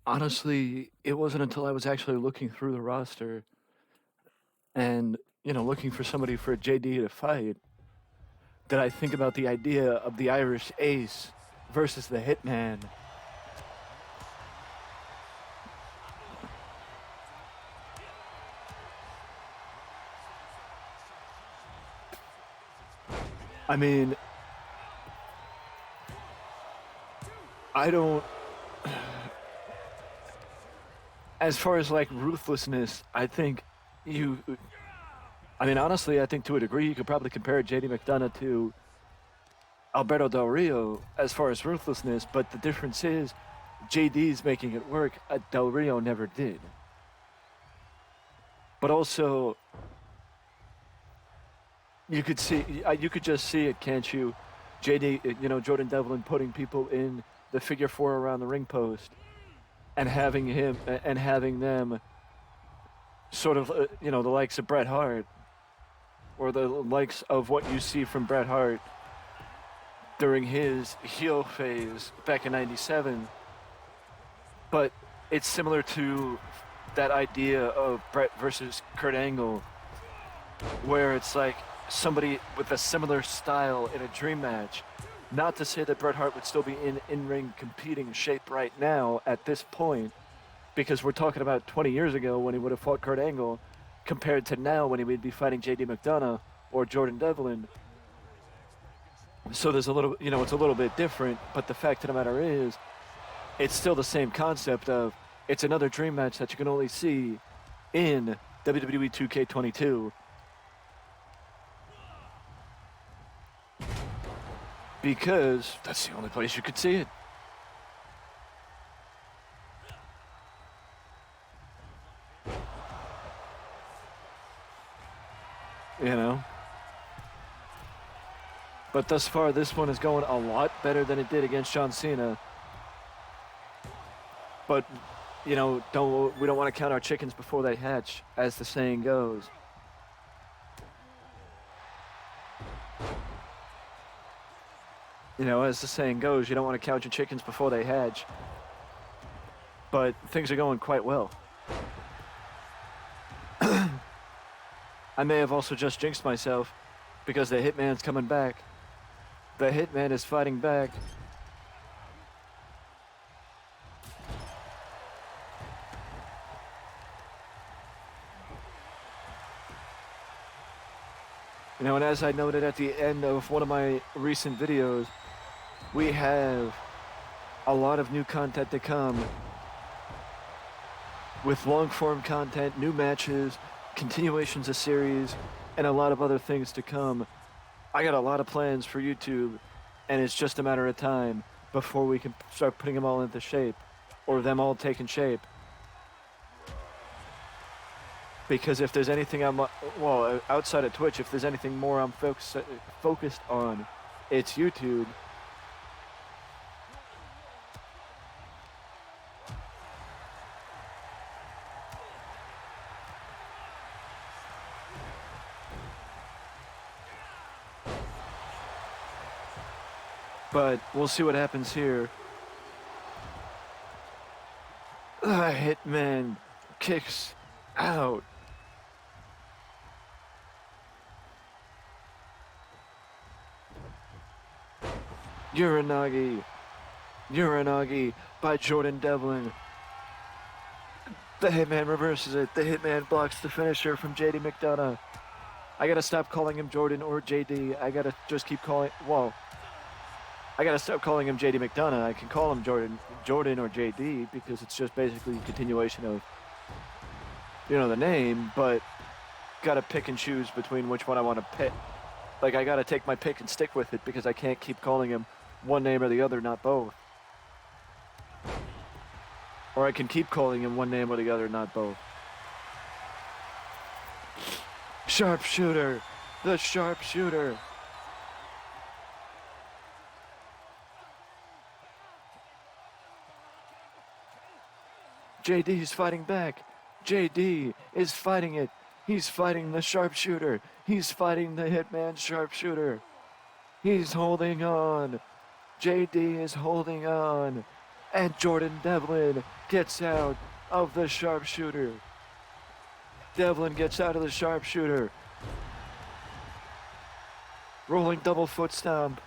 Honestly, it wasn't until I was actually looking through the roster and, looking for somebody for JD to fight that I think about the idea of the Irish Ace versus the Hitman. I mean, I don't. As far as like ruthlessness, I think you. I mean, honestly, I think to a degree you could probably compare JD McDonough to Alberto Del Rio as far as ruthlessness, but the difference is JD's making it work. Del Rio never did. But also, you could just see it, can't you? JD, Jordan Devlin putting people in the figure four around the ring post and having them sort of, the likes of Bret Hart or the likes of what you see from Bret Hart during his heel phase back in '97. But it's similar to that idea of Bret versus Kurt Angle, where it's like somebody with a similar style in a dream match. Not to say that Bret Hart would still be in ring competing shape right now at this point, because we're talking about 20 years ago when he would have fought Kurt Angle, compared to now when he would be fighting JD McDonough or Jordan Devlin. So there's a little, it's a little bit different, but the fact of the matter is, it's still the same concept of it's another dream match that you can only see in WWE 2K22. Because that's the only place you could see it. You know? But thus far, this one is going a lot better than it did against John Cena. But, we don't want to count our chickens before they hatch, as the saying goes. As the saying goes, you don't want to count your chickens before they hatch. But things are going quite well. I may have also just jinxed myself because the Hitman's coming back. The Hitman is fighting back. And as I noted at the end of one of my recent videos, we have a lot of new content to come with long-form content, new matches, continuations of series, and a lot of other things to come. I got a lot of plans for YouTube, and it's just a matter of time before we can start putting them all into shape, or them all taking shape. Because if there's anything outside of Twitch, if there's anything more I'm focused on, it's YouTube. But we'll see what happens here. Hitman kicks out. Uranagi by Jordan Devlin. The Hitman reverses it. The Hitman blocks the finisher from JD McDonough. I gotta stop calling him Jordan or JD. I gotta just keep calling. I gotta stop calling him JD McDonough. I can call him Jordan or JD because it's just basically a continuation of, the name. But gotta pick and choose between which one I want to pick. Like I gotta take my pick and stick with it because I can't keep calling him one name or the other, not both. Or I can keep calling him one name or the other, not both. Sharpshooter! The sharpshooter! JD is fighting back. JD is fighting it. He's fighting the sharpshooter. He's fighting the Hitman sharpshooter. He's holding on. JD is holding on. And Jordan Devlin gets out of the sharpshooter. Devlin gets out of the sharpshooter. Rolling double foot stomp.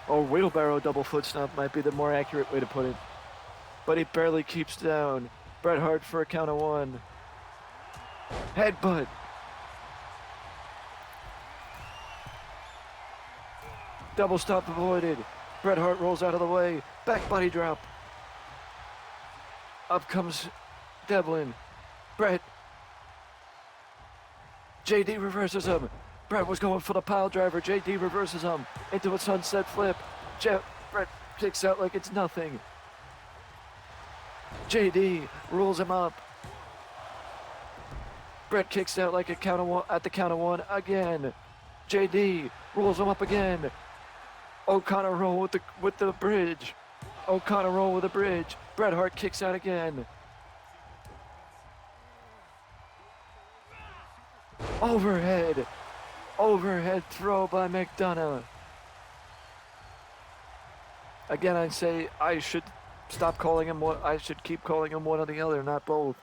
Or wheelbarrow double foot stomp might be the more accurate way to put it. But he barely keeps down. Bret Hart for a count of 1. Headbutt. Double stomp avoided. Bret Hart rolls out of the way. Back body drop. Up comes Devlin. Bret. JD reverses him. Bret was going for the pile driver. JD reverses him into a sunset flip. Bret kicks out like it's nothing. JD rolls him up. Bret kicks out like a count of 1 at the count of 1 again. JD rolls him up again. O'Connor roll with the bridge. O'Connor roll with the bridge. Bret Hart kicks out again. Overhead throw by McDonough. Again, I say I should stop calling him one. I should keep calling him one or the other, not both.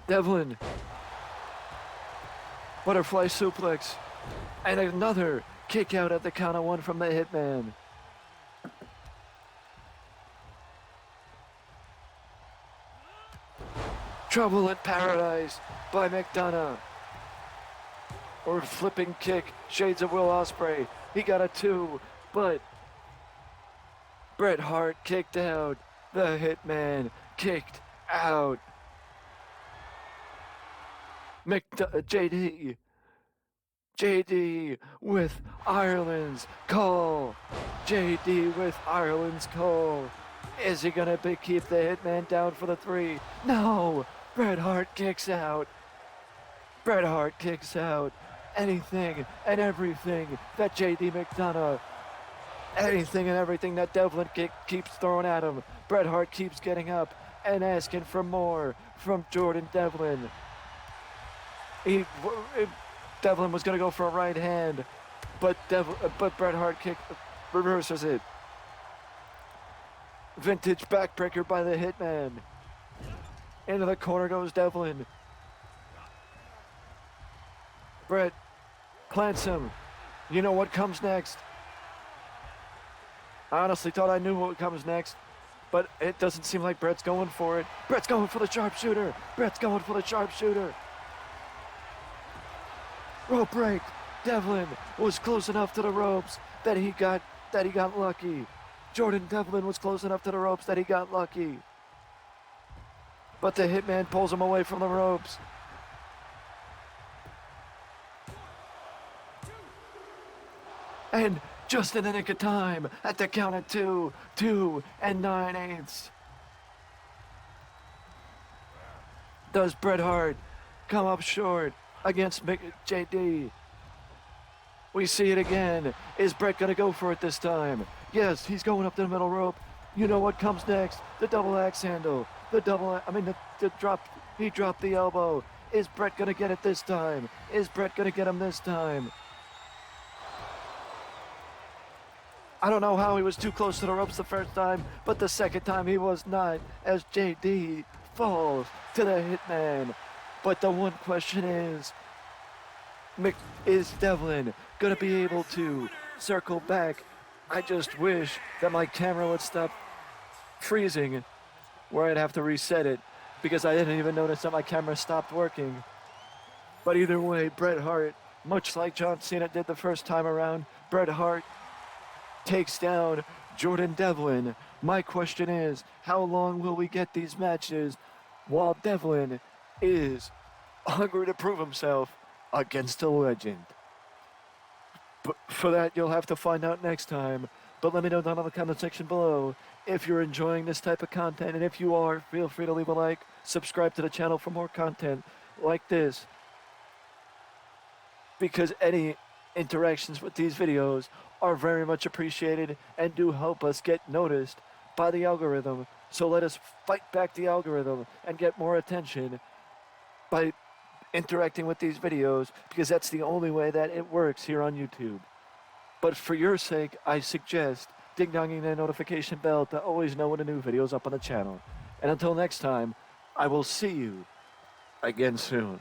Devlin. Butterfly suplex. And another kick out at the count of 1 from the Hitman. Trouble in Paradise by McDonough. Or flipping kick, shades of Will Ospreay. He got a 2, but Bret Hart kicked out. The Hitman kicked out. JD with Ireland's call. JD with Ireland's call. Is he gonna keep the Hitman down for the 3? No! Bret Hart kicks out. Bret Hart kicks out. Anything and everything that JD McDonough, anything and everything that Devlin keeps throwing at him, Bret Hart keeps getting up and asking for more from Jordan Devlin. Devlin was going to go for a right hand, but Bret Hart reverses it. Vintage backbreaker by the Hitman. Into the corner goes Devlin. Bret plants him. You know what comes next? I honestly thought I knew what comes next, but it doesn't seem like Bret's going for it. Bret's going for the sharpshooter. Bret's going for the sharpshooter. Rope break. Devlin was close enough to the ropes that he got lucky. Jordan Devlin was close enough to the ropes that he got lucky. But the Hitman pulls him away from the ropes. And just in the nick of time, at the count of 2 9/8. Does Bret Hart come up short against JD? We see it again. Is Bret gonna go for it this time? Yes, he's going up the middle rope. You know what comes next? The double axe handle. The drop. He dropped the elbow. Is Bret gonna get it this time? Is Bret gonna get him this time? I don't know how he was too close to the ropes the first time, but the second time he was not, as JD falls to the Hitman. But the one question is Devlin gonna be able to circle back? I just wish that my camera would stop freezing, where I'd have to reset it, because I didn't even notice that my camera stopped working. But either way, Bret Hart, much like John Cena did the first time around, Bret Hart takes down Jordan Devlin. My question is, how long will we get these matches while Devlin is hungry to prove himself against a legend? But for that, you'll have to find out next time. But let me know down in the comment section below if you're enjoying this type of content. And if you are, feel free to leave a like, subscribe to the channel for more content like this, because any interactions with these videos are very much appreciated and do help us get noticed by the algorithm. So let us fight back the algorithm and get more attention by interacting with these videos, because that's the only way that it works here on YouTube. But for your sake, I suggest ding-donging that notification bell to always know when a new video is up on the channel. And until next time, I will see you again soon.